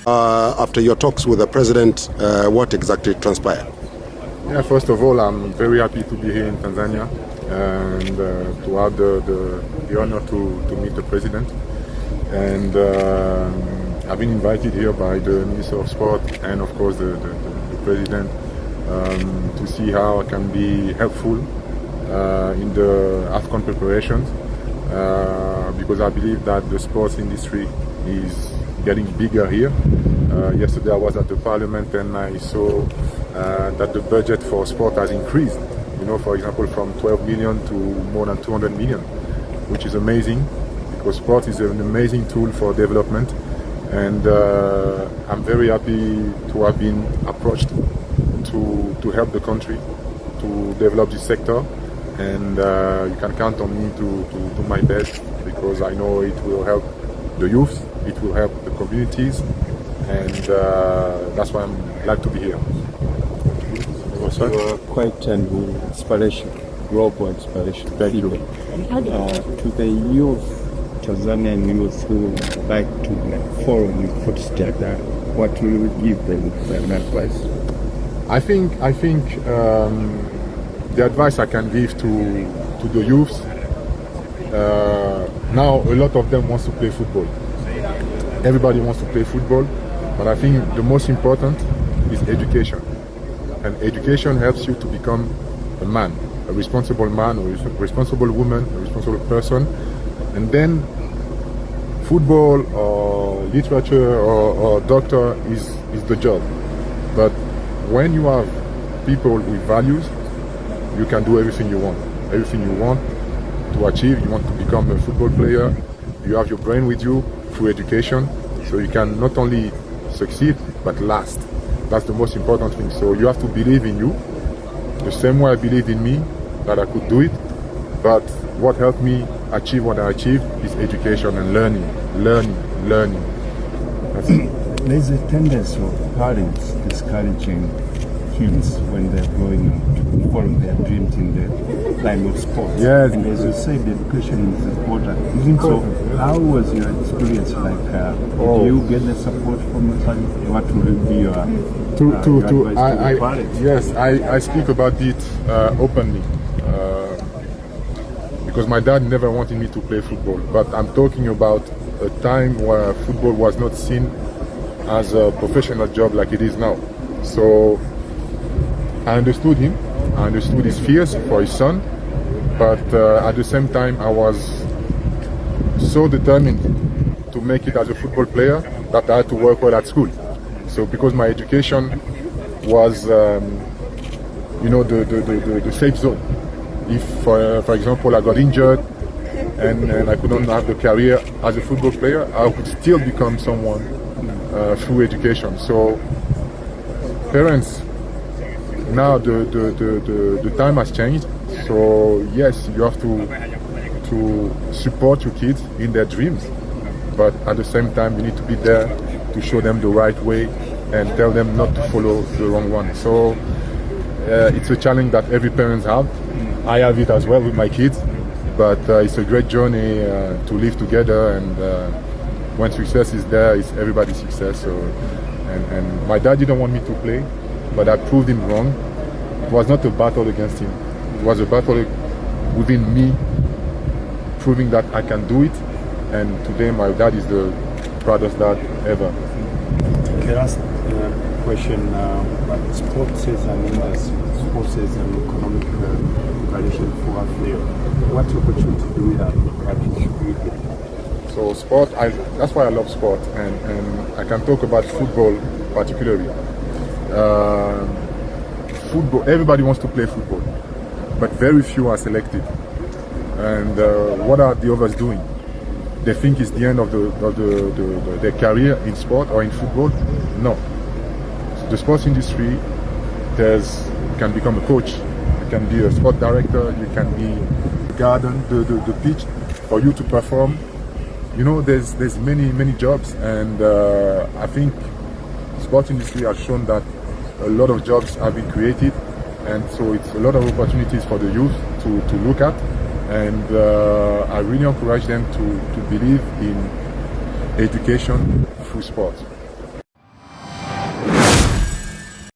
After your talks with the president, what exactly transpired? Yeah, first of all, I'm very happy to be here in Tanzania and to have the honor to meet the president. And I've been invited here by the Minister of Sport and, of course, the president to see how I can be helpful in the AFCON preparations because I believe that the sports industry is getting bigger here. Yesterday I was at the parliament and I saw that the budget for sport has increased, for example, from 12 million to more than 200 million, which is amazing because sport is an amazing tool for development. And I'm very happy to have been approached to help the country to develop this sector. And you can count on me to do my best because I know it will help the youth, it will help the communities, and that's why I'm glad to be here. You are quite an inspiration, global inspiration. Thank you. To the youth, Tanzanian youth who like to follow in footsteps, what will you give them an advice? I think the advice I can give to the youth, now a lot of them wants to play football. Everybody wants to play football, but I think the most important is education. And education helps you to become a man, a responsible man, or a responsible woman, a responsible person. And then football or literature or doctor is the job. But when you have people with values, you can do everything you want. Everything you want to achieve, you want to become a football player, you have your brain with you through education, so you can not only succeed, but last. That's the most important thing. So you have to believe in you, the same way I believed in me, that I could do it. But what helped me achieve what I achieved is education and learning. That's it. There's a tendency of parents discouraging kids when they're growing up to follow their dreams in the line of sports. Yes. And as you said, education is important. Isn't so? How was your experience like? Did you get the support from the family? What will be your advice to the parents? Yes, I speak about it openly because my dad never wanted me to play football. But I'm talking about a time where football was not seen as a professional job like it is now. So I understood him, I understood his fears for his son, but at the same time I was so determined to make it as a football player that I had to work well at school. So because my education was, the safe zone. If, for example, I got injured and I couldn't have the career as a football player, I could still become someone through education. So parents, now the time has changed, so yes, you have to support your kids in their dreams, but at the same time you need to be there to show them the right way and tell them not to follow the wrong one. So it's a challenge that every parent have. I have it as well with my kids, but it's a great journey to live together, and when success is there, it's everybody's success. So, and my dad didn't want me to play, but I proved him wrong. It was not a battle against him. It was a battle within me, proving that I can do it. And today my dad is the proudest dad ever. Can I ask a question? Sports is an industry, sports is an economic valuation for a player. What opportunity do we have? So sport, that's why I love sport, and I can talk about football particularly. Football, everybody wants to play football, but very few are selected. And what are the others doing? They think it's the end of their career in sport or in football. No. The sports industry, you can become a coach, you can be a sport director, you can be garden, the pitch, for you to perform. There's many jobs, and I think sports industry has shown that a lot of jobs have been created, and so it's a lot of opportunities for the youth to look at, and I really encourage them to believe in education through sport.